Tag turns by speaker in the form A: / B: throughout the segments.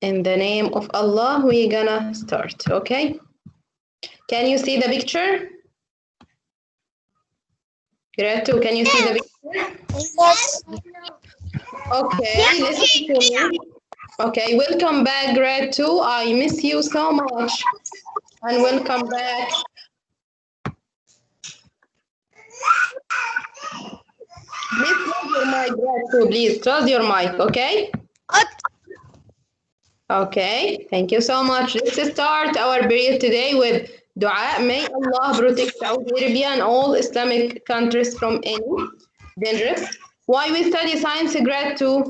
A: In the name of Allah, we're gonna start, okay? Can you see the picture? Grade 2, can you see the picture?
B: Yes.
A: Okay, listen to me. Okay, welcome back, grade 2. I miss you so much. And welcome back. Please close your mic, grade 2, please. Close your mic, okay? Okay, thank you so much. Let's start our period today with dua. May Allah protect Saudi Arabia and all Islamic countries from any dangerous. Why we study science grade 2?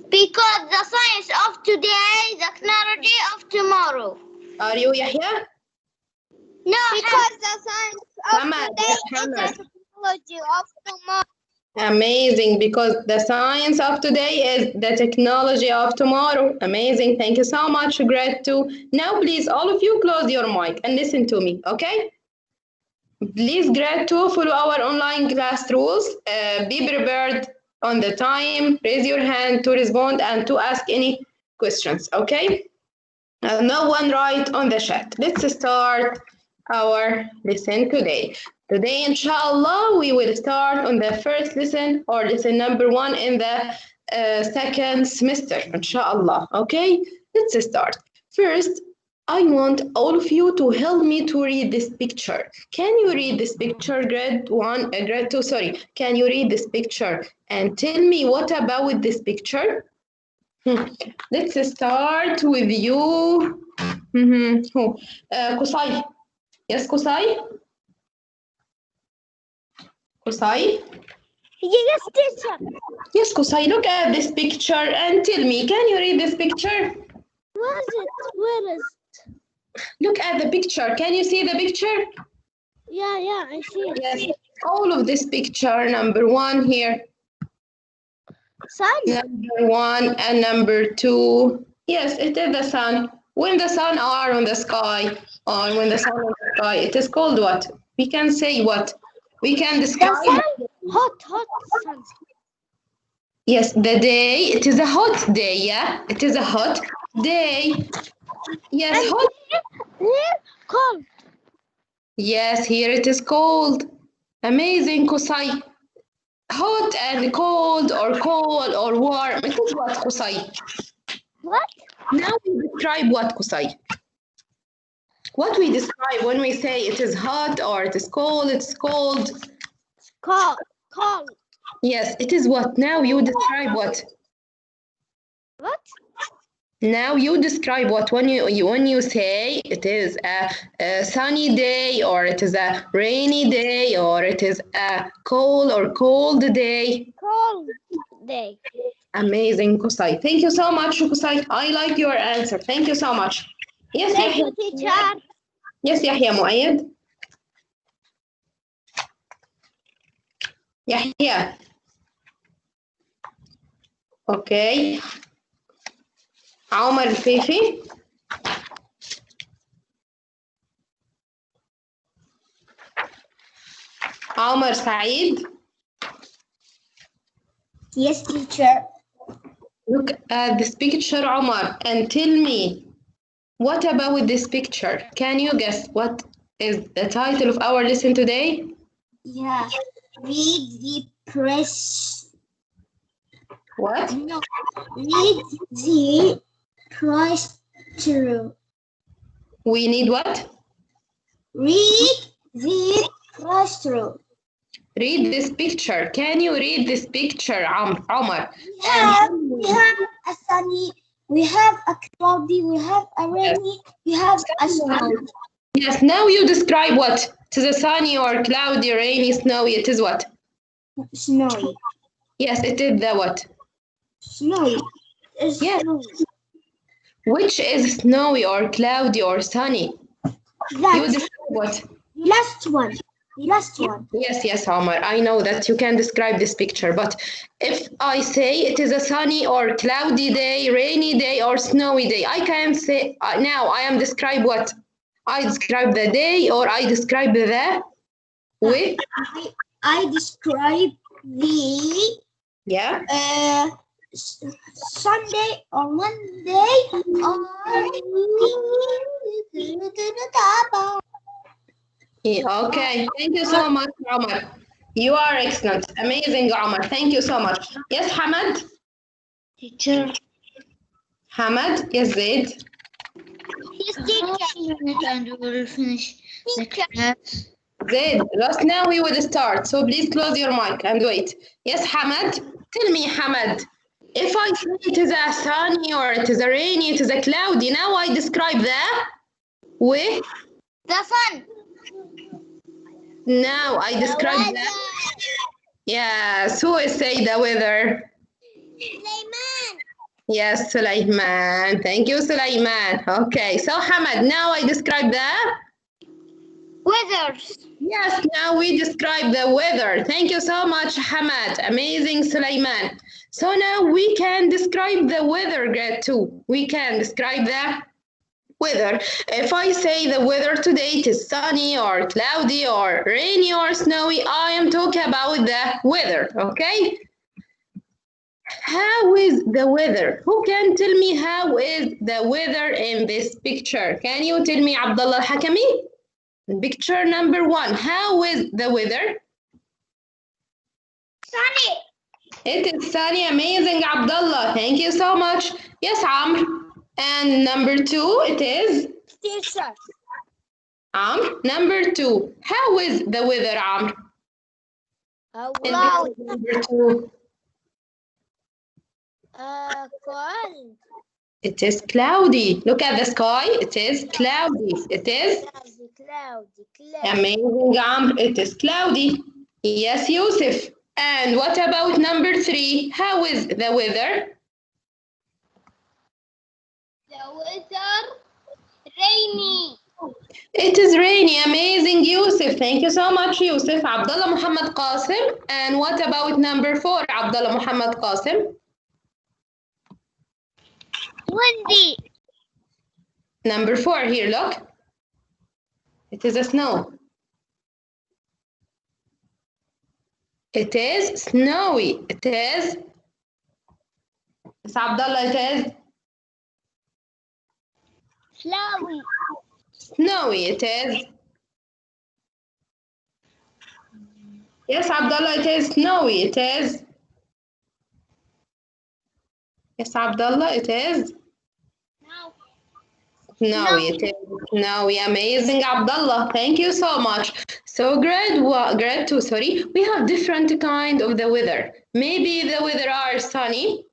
B: Because the science of today, the technology of tomorrow.
A: Are you Yahya?
B: No, because the science of
A: Hamad,
B: today
A: yes,
B: is the
A: Hamad.
B: technology of tomorrow.
A: Amazing, because the science of today is the technology of tomorrow. Amazing, thank you so much, grade 2. Now, please, all of you close your mic and listen to me, okay? Please, grade 2, follow our online class rules. Be prepared on the time, raise your hand to respond and to ask any questions, okay? No one write on the chat. Let's start our lesson today. Today, inshallah, we will start on the first lesson or lesson number 1 in the second semester, inshallah. Okay, let's start. First, I want all of you to help me to read this picture. Can you read this picture, grade 1, grade 2, sorry. Can you read this picture and tell me what about this picture? Let's start with you. Who? Kusai. Yes, Kusai? Kusai?
B: Yes, teacher.
A: Yes, Kusai, look at this picture and tell me, can you read this picture?
B: Where is it? Where is it?
A: Look at the picture. Can you see the picture?
B: Yeah, I see it.
A: Yes, all of this picture, number 1 here.
B: Sun?
A: Number 1 and number 2. Yes, it is the sun. When the sun are on the sky, or when the sun on the sky, it is called what? We can say what? We can describe.
B: The sun? Hot sun.
A: Yes, the day. It is a hot day, yeah? It is a hot day. Yes,
B: And
A: hot.
B: Here, cold.
A: Yes, here it is cold. Amazing, Kusai. Hot and cold or warm. It is what, Kusai?
B: What?
A: Now we describe what, Kusai? What we describe when we say it is hot or it is cold, it's cold.
B: Cold.
A: Yes, it is what? Now you describe what?
B: What?
A: Now you describe what when you say it is a sunny day or it is a rainy day or it is a cold day.
B: Cold day.
A: Amazing, Kusai. Thank you so much, Kusai. I like your answer. Thank you so much. Yes,
B: Thank
A: Yahya.
B: you, teacher.
A: Yes, Yahya Muayyad. Yahya. Okay. عمر الفيفي. عمر سعيد.
B: Yes, teacher.
A: Look at this picture, Omar, and tell me, what about this picture? Can you guess what is the title of our lesson today?
B: Yeah. Read the press.
A: What?
B: No. Read the price through.
A: We need what?
B: Read the price through.
A: Read this picture. Can you read this picture, Omar?
B: We have a sunny, we have a cloudy, we have a rainy, we have a snow.
A: Yes, now you describe what? It is a sunny or cloudy, rainy, snowy. It is what?
B: Snowy.
A: Yes, it is the what?
B: Snowy. It's
A: Yes.
B: snowy.
A: Which is snowy or cloudy or sunny? You
B: That,
A: describe what?
B: the last one. The last one.
A: Yes, Omar. I know that you can describe this picture, but if I say it is a sunny or cloudy day, rainy day, or snowy day, I can say now I am describe what? I describe the day or I describe the with?
B: I describe the
A: Yeah.
B: Sunday or Monday or
A: Okay, thank you so much, Omar. You are excellent. Amazing, Omar. Thank you so much. Yes, Hamad?
B: teacher.
A: Hamad? Yes, Zaid?
B: Yes, teacher. And we will finish the class.
A: Zaid, just now we will start, so please close your mic and wait. Yes, Hamad? Tell me, Hamad, if I say it is a sunny or it is a rainy, it is a cloudy, now I describe the with.
B: The sun.
A: Now I describe the. Yes, who will say the weather?
B: Sulaiman.
A: Yes, Sulaiman. Thank you, Sulaiman. Okay, so Hamad, now I describe the.
B: Weather.
A: Yes, now we describe the weather. Thank you so much, Hamad. Amazing, Sulaiman. So now we can describe the weather, grade 2. We can describe the weather. If I say the weather today it is sunny or cloudy or rainy or snowy, I am talking about the weather, okay? How is the weather? Who can tell me how is the weather in this picture? Can you tell me, Abdullah Al-Hakami? Picture number 1. How is the weather?
B: Sunny.
A: It is sunny. Amazing, Abdullah. Thank you so much. Yes, Amr. And number 2, it is?
B: Teacher.
A: Amr. Number 2. How is the weather, Amr?
B: Cloud.
A: Number 2.
B: Cold.
A: It is cloudy. Look at the sky. It is cloudy. It is?
B: Cloudy.
A: Amazing, Amr. It is cloudy. Yes, Yusuf. And what about number 3? How is the weather?
B: The weather rainy.
A: It is rainy. Amazing, Yusuf. Thank you so much, Yusuf. Abdullah Muhammad Qasim. And what about number 4, Abdullah Muhammad Qasim?
B: Windy.
A: Number 4, here, look. It is a snow. It is snowy. It is. Yes, Abdullah, it is.
B: Snowy.
A: Snowy, it is. Yes, Abdullah, it is snowy. It is. Yes, Abdullah, it is. Snowy, it is snowy. Amazing, Abdullah. Thank you so much. So grade 2, sorry, we have different kind of the weather. Maybe the weather are sunny,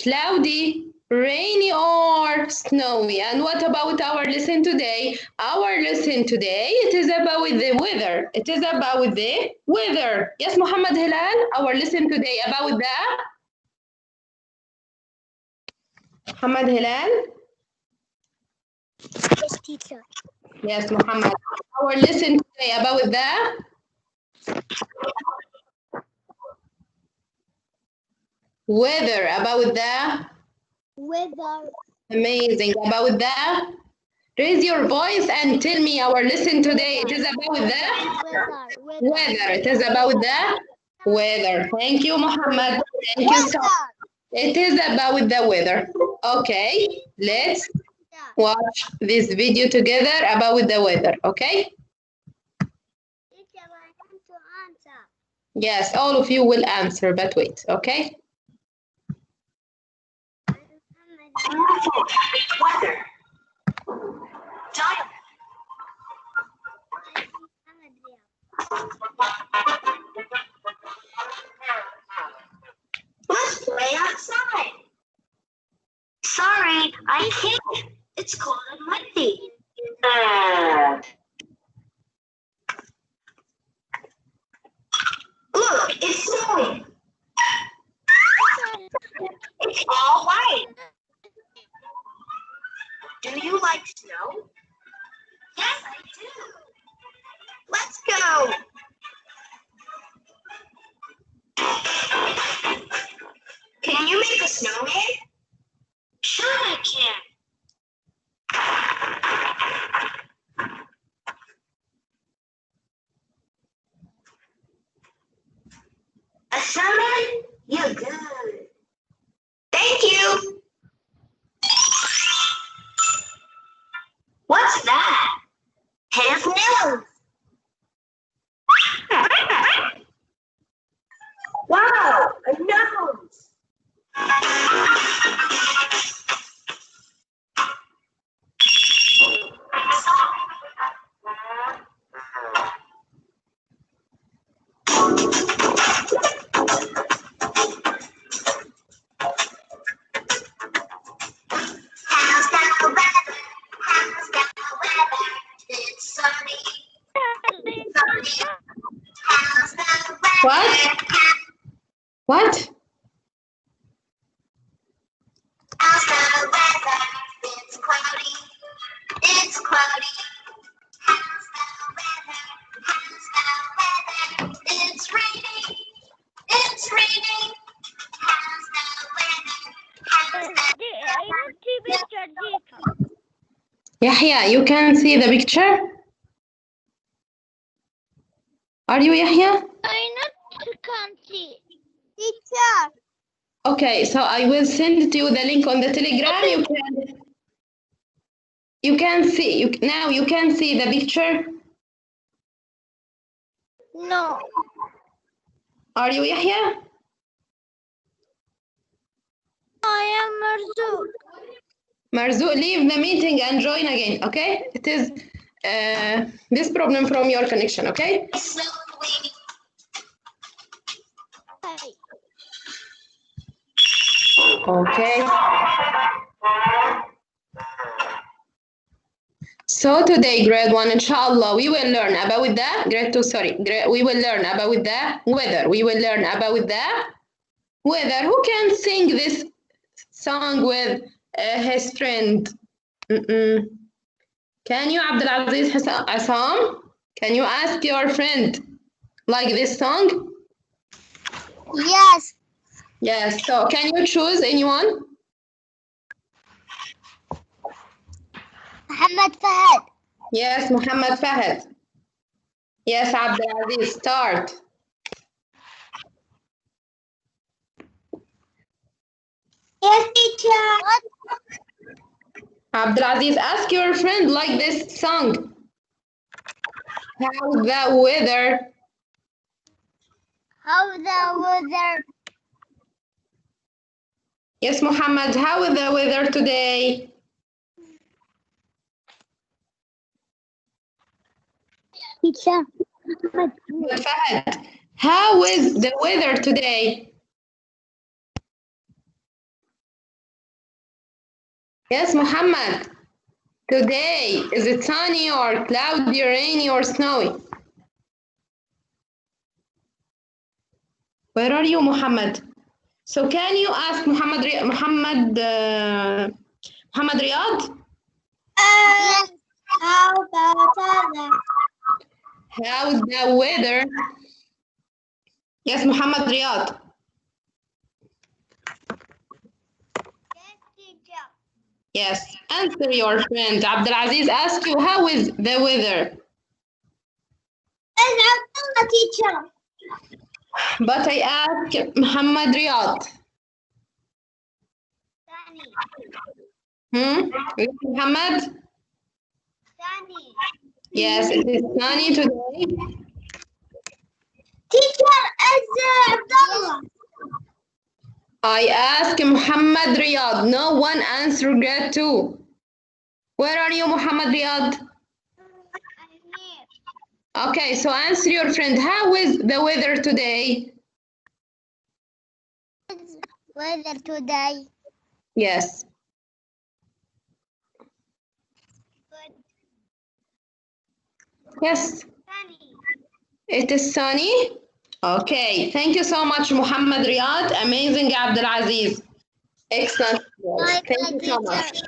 A: cloudy, rainy, or snowy. And what about our lesson today? Our lesson today, it is about the weather. It is about the weather. Yes, Muhammad Hilal, our lesson today about the. Muhammad Hilal?
B: Yes, teacher.
A: Yes, Muhammad. Our lesson today about the weather. About the
B: Weather.
A: amazing. About the raise your voice and tell me our lesson today. It is about the weather. It is about the weather. Thank you, Muhammad. Thank you so much. It is about the weather. Okay, let's watch this video together about the weather. Okay.
B: Teacher, I want to answer.
A: Yes, all of you will answer, but wait, okay?
C: Weather. Diamond. Let's play outside. Sorry, I can't. It's cold and windy. Look, it's snowing. It's all white. Do you like snow? Yes, I do. Let's go. Can you make a snowman? Sure I can. A snowman? You're good. How's the weather? How's the weather? It's sunny. Sunny. How's the weather?
A: What?
C: How's the weather? It's cloudy. It's cloudy. How's the weather? How's the weather? It's raining. It's raining. How's the weather? How's the
A: Yahya, you can see the picture? Are you Yahya?
B: Can't see. Teacher.
A: Okay, so I will send you the link on the Telegram. You can see. Now you can see the picture.
B: No.
A: Are you Yahya?
B: I am Marzouk.
A: Marzouk, leave the meeting and join again, okay? It is this problem from your connection, okay?
C: snowing.
A: Okay. So today, grade 1, inshallah, we will learn about the, grade 2, sorry, we will learn about the weather. We will learn about the weather. Who can sing this song with his friend? Can you, Abdulaziz Assam? Can you ask your friend like this song?
B: Yes.
A: Yes, so can you choose anyone?
B: Muhammad Fahad.
A: Yes, Muhammad Fahad. Yes, Abdulaziz, start.
B: Yes, teacher.
A: Abdulaziz, ask your friend like this song. How's the weather?
B: How's the weather?
A: Yes, Muhammad, how is the weather today?
B: Teacher.
A: Fahad, how is the weather today? Yes, Muhammad. Today, is it sunny or cloudy, rainy or snowy? Where are you, Muhammad? So can you ask Muhammad Riyad?
B: Yes. How about weather?
A: How's the weather? Yes, Muhammad Riyad.
B: Yes, teacher.
A: Yes, answer your friend. Abdulaziz ask you, how is the weather?
B: And Abdullah, teacher.
A: But I ask Muhammad Riyad.
B: Sunny.
A: Muhammad?
B: Sunny.
A: Yes, it is sunny today.
B: Teacher is Abdullah.
A: I ask Muhammad Riyad. No one answered grade 2. Where are you, Muhammad Riyad?
B: I'm here.
A: Okay, so answer your friend. How is the weather today?
B: Weather today.
A: Yes.
B: Good.
A: Yes,
B: Sunny.
A: it is sunny. Okay, thank you so much, Muhammad Riyad. Amazing, Abdulaziz. Excellent. Thank you so much.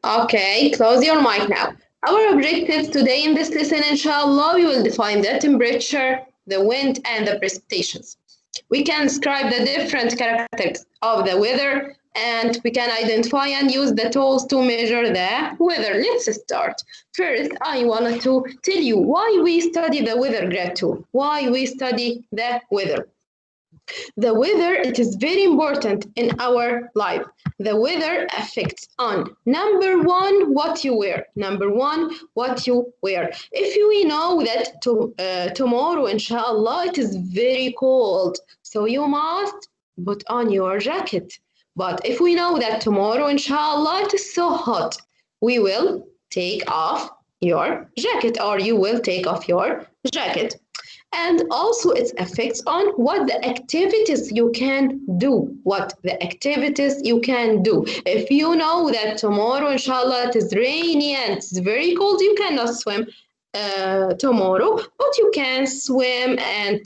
A: Okay, close your mic now. Our objectives today in this lesson, inshallah, we will define the temperature, the wind, and the precipitations. We can describe the different characteristics of the weather, and we can identify and use the tools to measure the weather. Let's start. First, I wanted to tell you why we study the weather, grade 2. Why we study the weather. The weather, it is very important in our life. The weather affects on, number one, what you wear. Number one, what you wear. If we know that tomorrow, inshallah, it is very cold, so you must put on your jacket. But if we know that tomorrow, inshallah, it is so hot, we will take off your jacket, or you will take off your jacket. And also its effects on what the activities you can do. What the activities you can do. If you know that tomorrow, inshallah, it is rainy and it's very cold, you cannot swim tomorrow, but you can swim and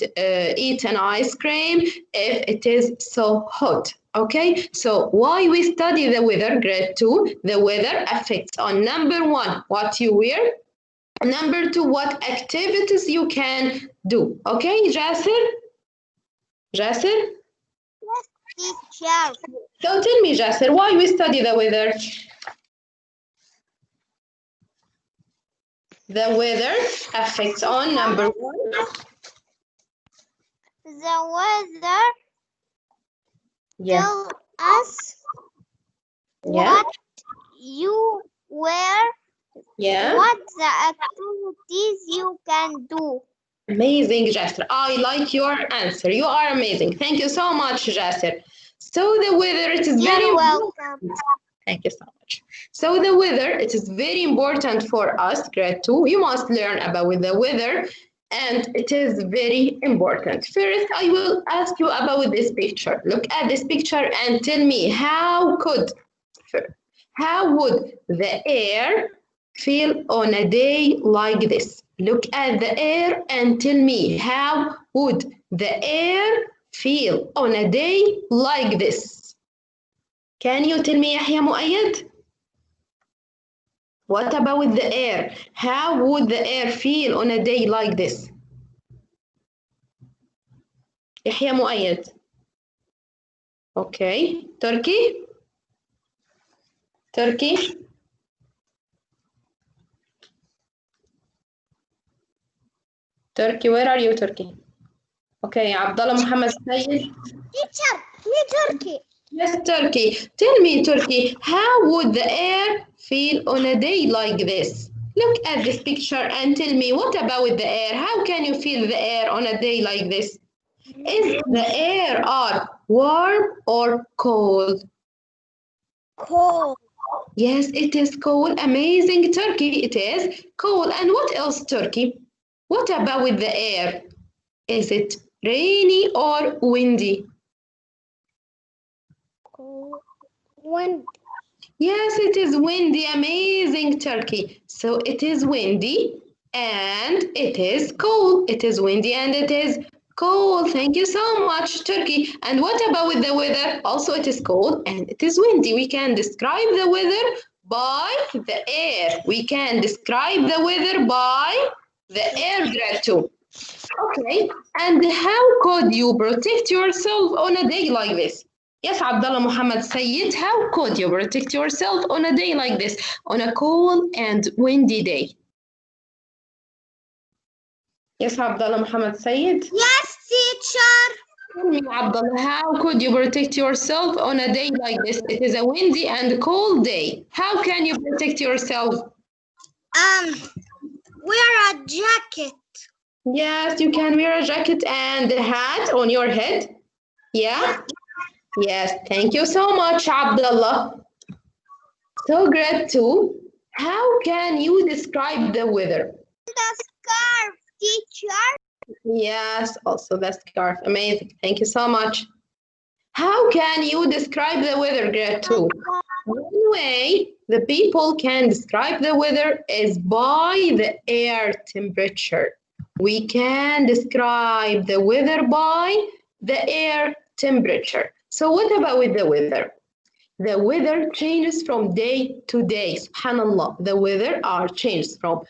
A: eat an ice cream if it is so hot. Okay, so why we study the weather, grade 2? The weather affects on number 1, what you wear. Number 2, what activities you can do. Okay, Jasir? Jasir?
B: Yes, teacher.
A: So tell me, Jasir, why we study the weather? The weather affects on number 1.
B: The weather
A: Yeah.
B: tell us
A: Yeah.
B: what you wear,
A: Yeah.
B: what the activities you can do.
A: Amazing, Jasir. I like your answer. You are amazing. Thank you so much, Jasir. So the weather, it is very
B: You're
A: important.
B: welcome.
A: Thank you so much. So the weather, it is very important for us, grade 2. You must learn about the weather, and it is very important. First, I will ask you about this picture. Look at this picture and tell me how would the air feel on a day like this? Look at the air and tell me how would the air feel on a day like this? Can you tell me, Yahya Muayyad? What about the air? How would the air feel on a day like this? Yahya Muayyad. Okay. Turkey? Turkey? Turkey, where are you, Turkey? Okay, Abdullah Muhammad Sayyid.
B: Teacher, me Turkey.
A: Yes, Turkey. Tell me, Turkey, how would the air feel on a day like this? Look at this picture and tell me, what about the air? How can you feel the air on a day like this? Is the air warm or cold?
B: Cold.
A: Yes, it is cold. Amazing, Turkey. It is cold. And what else, Turkey? What about with the air? Is it rainy or windy?
B: Cold. Wind.
A: Yes, it is windy. Amazing, Turkey. So it is windy and it is cold. It is windy and it is cold. Thank you so much, Turkey. And what about with the weather? Also, it is cold and it is windy. We can describe the weather by the air. We can describe the weather by the air, grade 2. Okay, and how could you protect yourself on a day like this? Yes, Abdullah Muhammad Sayyid, how could you protect yourself on a day like this, on a cold and windy day? Yes, Abdullah Muhammad Sayyid.
B: Yes, teacher.
A: Tell me, Abdullah, how could you protect yourself on a day like this? It is a windy and cold day. How can you protect yourself?
B: Wear a jacket.
A: Yes, you can wear a jacket and a hat on your head. Yeah? Yes, thank you so much, Abdullah. So, grade 2, how can you describe the weather?
B: The scarf, teacher.
A: Yes, also the scarf. Amazing. Thank you so much. How can you describe the weather, grade 2? One way the people can describe the weather is by the air temperature. We can describe the weather by the air temperature. So what about with the weather? The weather changes from day to day. Subhanallah, the weather changes from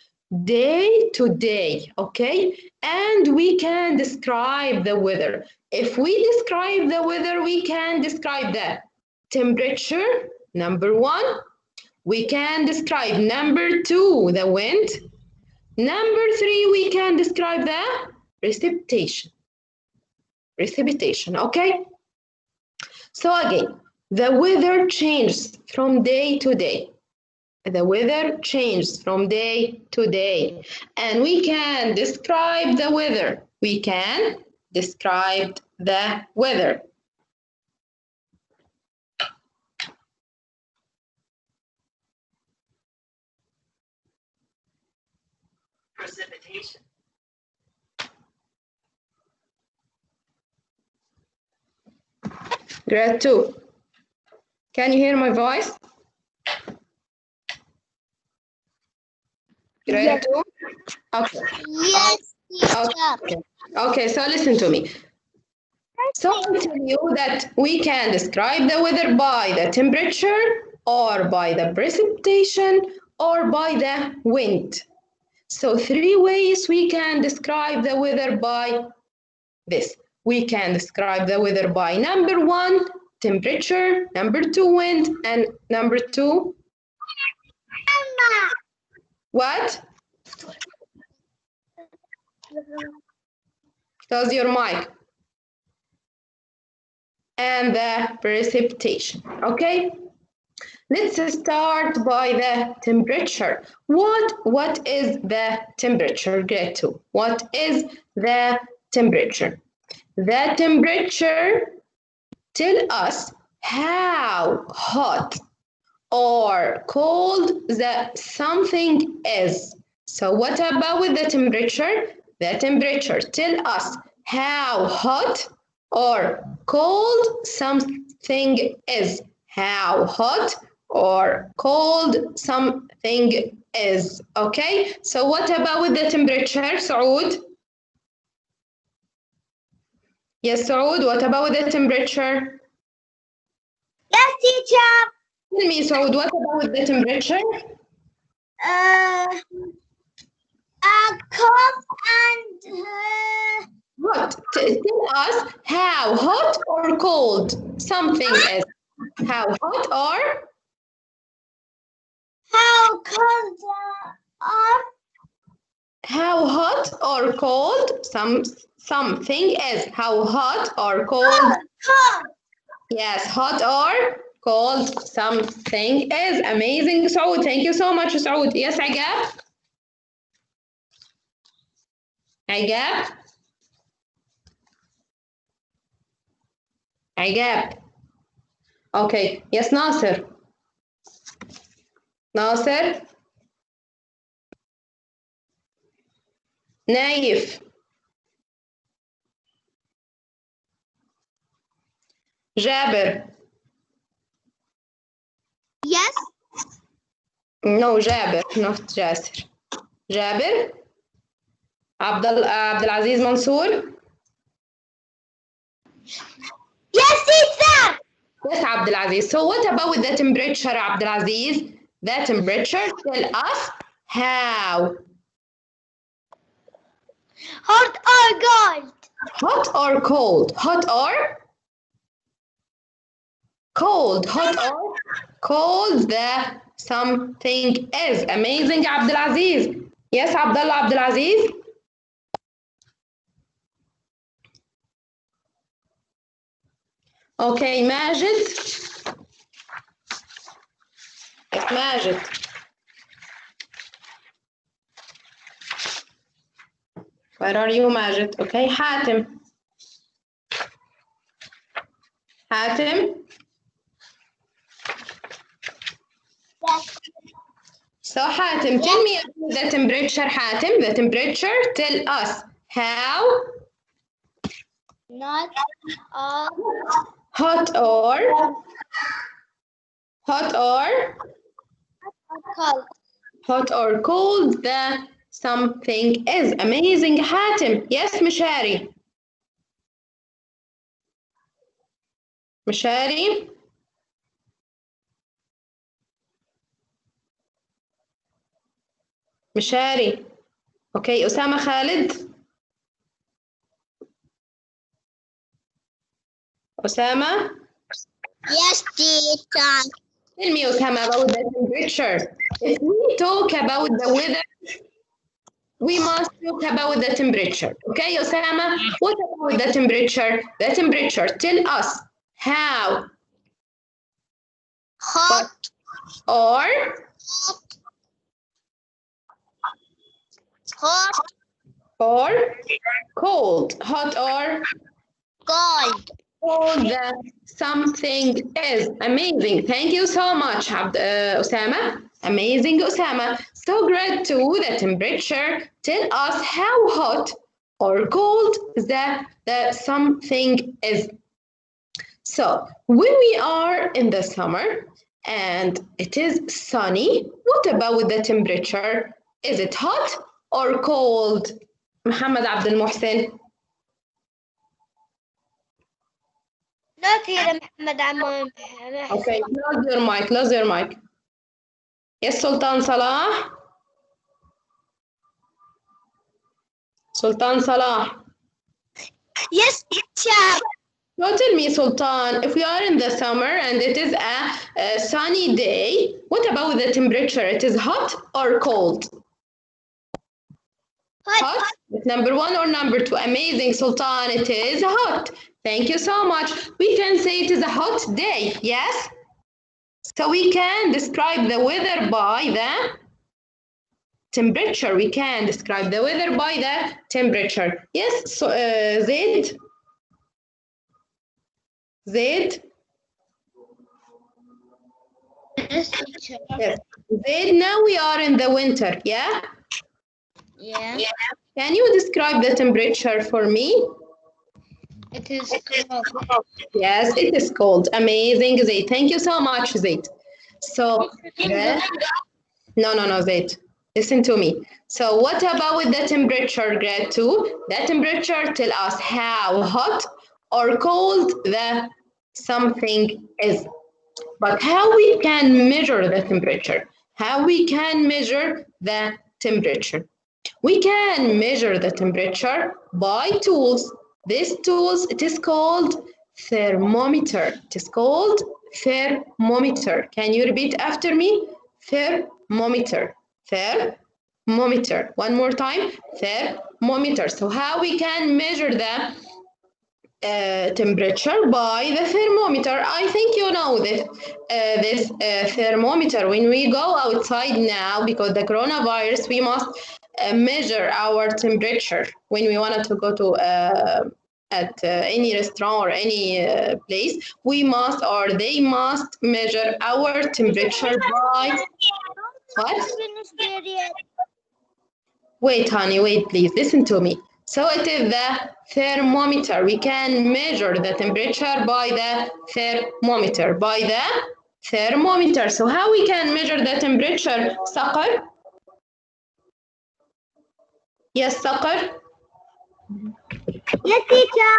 A: day to day, okay? And we can describe the weather. If we describe the weather, we can describe the temperature, number 1. We can describe number 2, the wind. Number 3, we can describe the precipitation. Precipitation, okay? So again, the weather changes from day to day. The weather changes from day to day. And we can describe the weather. We can describe the weather.
C: precipitation.
A: Grade 2. Can you hear my voice? Grade 2? Okay.
B: Yes, teacher.
A: Okay, so listen to me. So I tell you that we can describe the weather by the temperature or by the precipitation or by the wind. So 3 ways we can describe the weather by this. We can describe the weather by number 1, temperature, number 2, wind, and number 2, what? Close your mic. And the precipitation, okay? Let's start by the temperature. What is the temperature, grade 2? What is the temperature? The temperature tells us how hot or cold the something is. So what about with the temperature? The temperature tells us how hot or cold something is. How hot or cold something is. Okay, so what about with the temperature, Saud? Yes, Saud, what about with the temperature?
B: Yes, teacher.
A: Tell me, Saud, what about with the temperature?
B: Cold and
A: Hot. Tell us how hot or cold something is. How hot or
B: how cold are
A: how hot or cold something is. How hot or cold?
B: cold.
A: Yes, hot or cold something is. Amazing, Saud. Thank you so much, Saud. Yes, Agab? Agab? Agab. Okay. Yes, Nasser. Nasser. Naif. Jabir.
B: Yes.
A: No, Jabir, not Jasser. Jabir. Abdulaziz Mansour.
B: Yes, teacher.
A: Yes, Abdulaziz. So what about with the temperature, Abdulaziz? The temperature tell us how
B: Hot or cold?
A: hot or cold. Hot or cold. Hot or cold the something is. Amazing, Abdulaziz. Yes, Abdullah Abdulaziz. Okay, Majid. Yes, Majid. Where are you, Majid? Okay, Hatem. Hatem.
B: Yes.
A: So Hatem, tell me the temperature, Hatem. The temperature tell us how
B: Not
A: hot or
B: cold.
A: hot or cold the something is. Amazing, Hatem. Yes, Mishari. Mishari. مشاري. Okay, أسامة خالد. أسامة.
B: Yes, teacher.
A: Tell me, Osama, about the temperature. If we talk about the weather, we must talk about the temperature. Okay, Osama? What about the temperature? The temperature tell us how
B: Hot
A: or or cold. Hot or
B: cold.
A: cold the something is. Amazing. Thank you so much, Osama. Amazing, Osama. So grade 2, the temperature tell us how hot or cold the something is. So when we are in the summer and it is sunny, what about the temperature? Is it hot or cold? Muhammad Abdul Muhsin.
B: Not here, Muhammad Ammon.
A: Okay, close your mic, close your mic. Yes, Sultan Salah. Sultan Salah.
B: Yes, teacher.
A: So tell me, Sultan, if we are in the summer and it is a sunny day, what about the temperature? It is hot or cold? Hot. Number 1 or number 2? Amazing, Sultan. It is hot. Thank you so much. We can say it is a hot day. Yes? So we can describe the weather by the temperature. We can describe the weather by the temperature. Yes, so, Zaid? Zaid?
B: Yes, teacher.
A: Yes. Zaid, now we are in the winter, yeah?
B: Yeah.
A: Can you describe the temperature for me?
B: It is cold.
A: Yes, it is cold. Amazing, Zaid. Thank you so much, Zaid. So, no, Zaid. Listen to me. So, what about with the temperature, grade 2? The temperature tell us how hot or cold the something is. But how we can measure the temperature? How we can measure the temperature? We can measure the temperature by tools. These tools, it is called thermometer. It is called thermometer. Can you repeat after me? Thermometer. Thermometer. One more time. Thermometer. So how we can measure the temperature by the thermometer. I think you know this thermometer. When we go outside now, because the coronavirus, we must measure our temperature when we wanted to go to at any restaurant or any place. We must or they must measure our temperature by what? Wait, honey, wait, please. Listen to me. So it is the thermometer. We can measure the temperature by the thermometer. By the thermometer. So how we can measure the temperature? Saqar? Yes, Saqar?
B: Yes, teacher.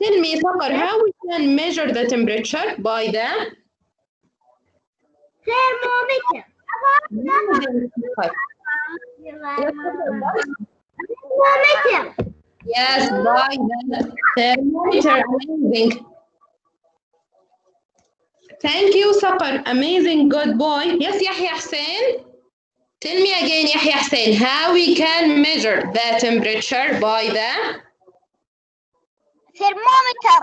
A: Tell me, Saqar, how we can measure the temperature? By the
B: Thermometer. Thermometer.
A: Yes, by the thermometer. Amazing. Thank you, Saqar. Amazing, good boy. Yes, Yahya Hussein. Tell me again, Yahya Hussein, how we can measure the temperature by the
B: Thermometer.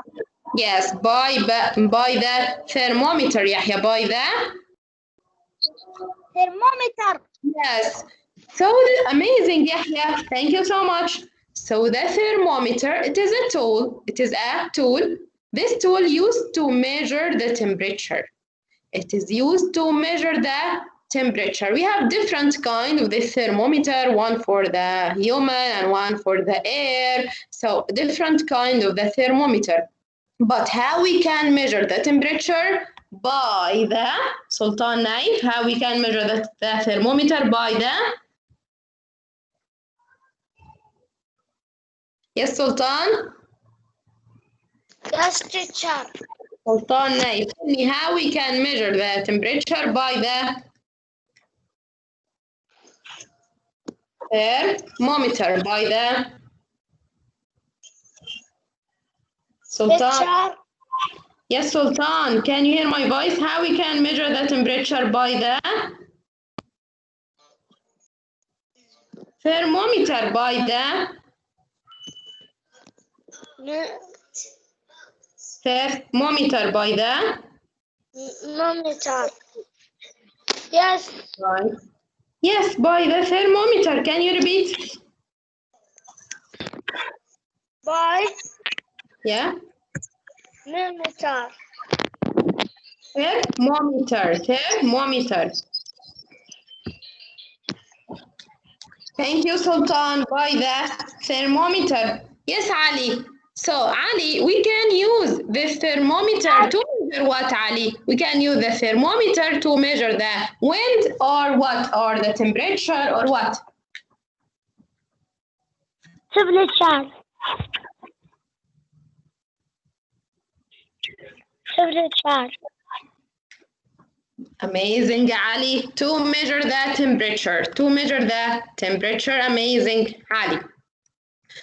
A: yes, by the thermometer, Yahya, by the
B: Thermometer.
A: yes. So amazing, Yahya. Thank you so much. So the thermometer, it is a tool. It is a tool. This tool used to measure the temperature. It is used to measure the temperature. We have different kind of the thermometer, one for the human and one for the air. So different kind of the thermometer. But how we can measure the temperature? By the Sultan Naif. How we can measure the thermometer? By the yes, Sultan.
B: Yes, teacher.
A: Sultan Naif. Tell me how we can measure the temperature by the thermometer. By the Sultan.
B: Teacher.
A: Yes, Sultan. Can you hear my voice? How we can measure the temperature by the thermometer? By the thermometer. By the
B: Thermometer. Yes.
A: right. Yes, by the thermometer. Can you repeat?
B: By
A: Yeah.
B: thermometer.
A: Thermometer. Thermometer. Thank you, Sultan. By the thermometer. Yes, Ali. So, Ali, we can use the thermometer to measure what, Ali? We can use the thermometer to measure the wind or what? Or the temperature or what?
B: Temperature. Temperature.
A: Amazing, Ali. To measure the temperature. To measure the temperature. Amazing, Ali.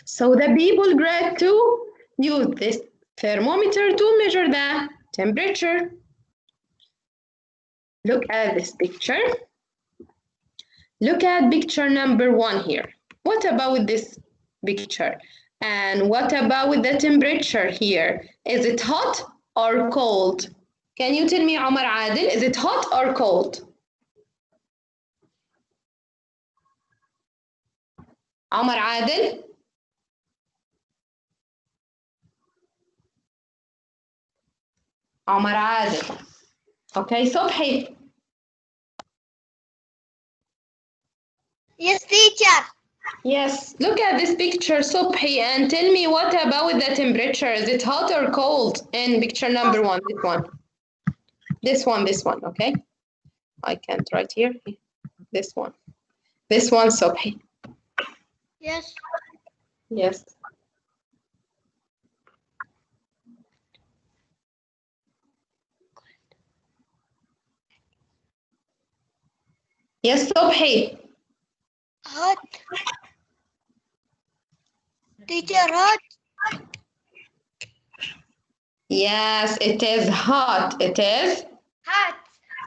A: So the people grade to use this thermometer to measure the temperature. Look at this picture. Look at picture number 1 here. What about this picture? And what about the temperature here? Is it hot or cold? Can you tell me, Omar Adil, is it hot or cold? Omar Adil? Omar Adil. Okay, Sobhi.
B: Yes, teacher.
A: Yes, look at this picture, Sobhi, and tell me what about the temperature? Is it hot or cold? In picture number 1, this one. This one, okay? I can't write here. This one, Sobhi.
B: Yes.
A: Yes. Yes, Sobhi.
B: Hot. Teacher, hot.
A: Yes, it is hot. It is?
B: Hot.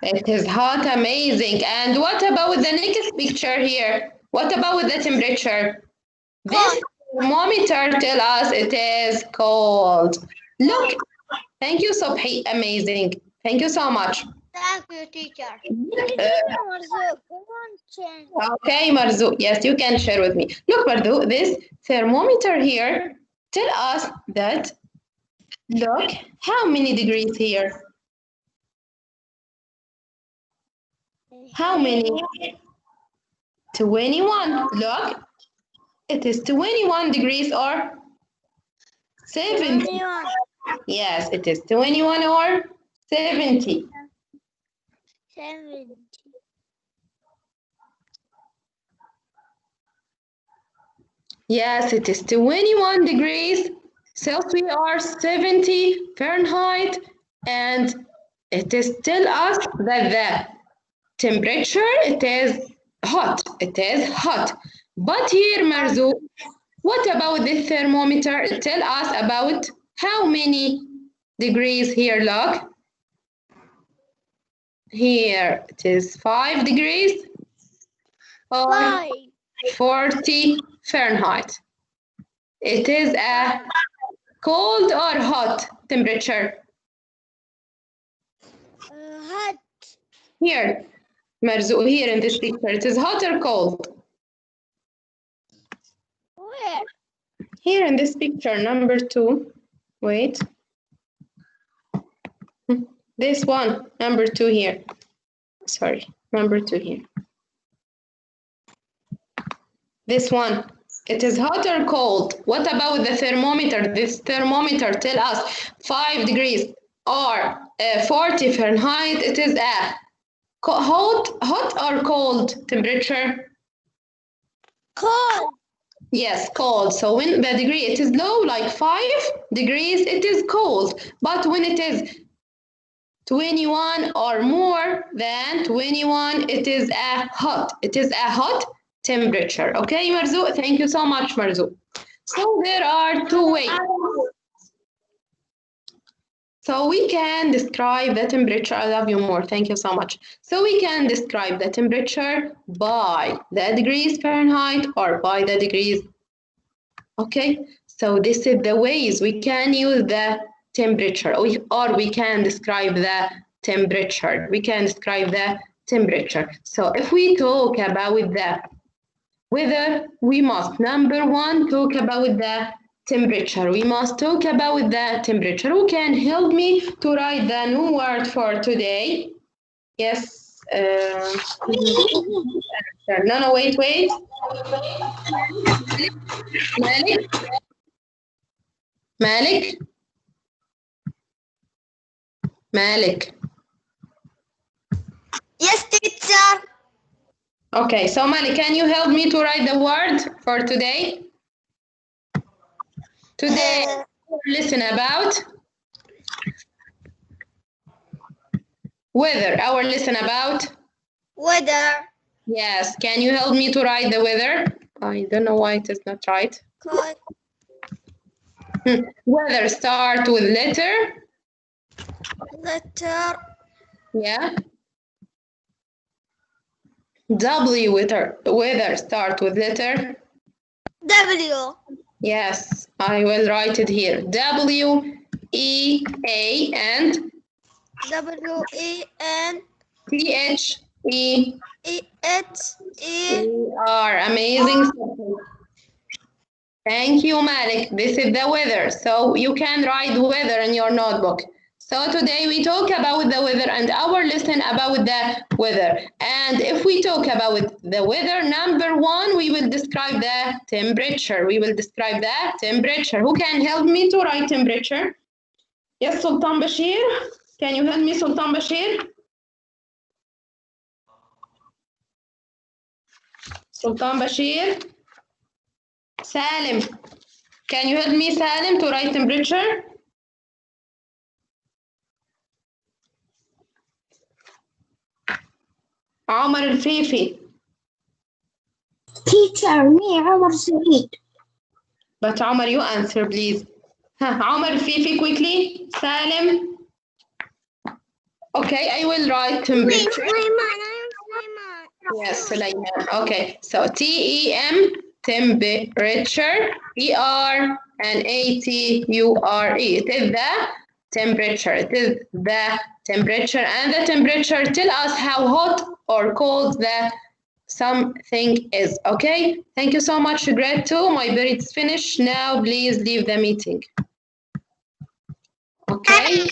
A: It is hot, amazing. And what about the next picture here? What about the temperature? This thermometer tells us it is cold. Look, thank you, Sobhi, amazing. Thank you so much.
B: Thank you, teacher.
A: Okay, Marzu, yes, you can share with me. Look, Marzu, this thermometer here tell us that, look, how many degrees here? How many? 21. Look, it is 21 degrees or 70.
B: 21.
A: Yes, it is 21 or 70.
B: 70.
A: Yes, it is 21 degrees Celsius or 70 Fahrenheit, and it is tell us that the temperature, it is hot. It is hot. But here, Marzu, what about the thermometer? Tell us about how many degrees here, look. Here it is 5 degrees or
B: 5.
A: 40 Fahrenheit. It is a cold or hot temperature?
B: Hot.
A: Here, Marzu, here in this picture, it is hot or cold?
B: Where?
A: Here in this picture, number 2. Wait. This one, number 2 here. Sorry, number 2 here. This one, it is hot or cold? What about the thermometer? This thermometer tell us 5 degrees or 40 Fahrenheit. It is a hot or cold temperature?
B: Cold.
A: Yes, cold. So when the degree it is low, like 5 degrees, it is cold. But when it is 21 or more than 21, it is a hot. It is a hot temperature. Okay, Marzu? Thank you so much, Marzu. So there are 2 ways. So we can describe the temperature. I love you more. Thank you so much. So we can describe the temperature by the degrees Fahrenheit or by the degrees. Okay, so this is the ways we can use the temperature, or we can describe the temperature. We can describe the temperature. So if we talk about the weather, we must, number 1, talk about the temperature. We must talk about the temperature. Who can help me to write the new word for today? Yes, No, wait. Malik.
B: Yes, teacher.
A: Okay, so Malik, can you help me to write the word for today? Today, listen about weather. Our lesson about
B: Weather.
A: Yes, can you help me to write the weather? I don't know why it is not right. Weather start with letter. Yeah. W. Weather start with letter.
B: W.
A: Yes, I will write it here. W, E, A, and
B: W, E, N,
A: T, H, E,
B: E, H, E.
A: R. Amazing. Thank you, Malik. This is the weather. So you can write weather in your notebook. So today we talk about the weather and our lesson about the weather. And if we talk about the weather, number one, we will describe the temperature. Who can help me to write temperature? Yes, Sultan Bashir. Can you help me, Sultan Bashir? Sultan Bashir. Salim. Can you help me, Salim, to write temperature? Omar Al-Fifi.
B: Teacher, me, Omar Saeed.
A: But Omar, you answer, please. Omar Al-Fifi, quickly. Salim. Okay, I will write temperature.
B: Sulaiman.
A: Yes, Sulaiman. Okay, so T-E-M, temperature, E-R, and A-T-U-R-E. It is the temperature. It is the temperature. And the temperature tell us how hot or cold the something is. Okay, thank you so much, grade 2. My period is finished. Now, please leave the meeting. Okay.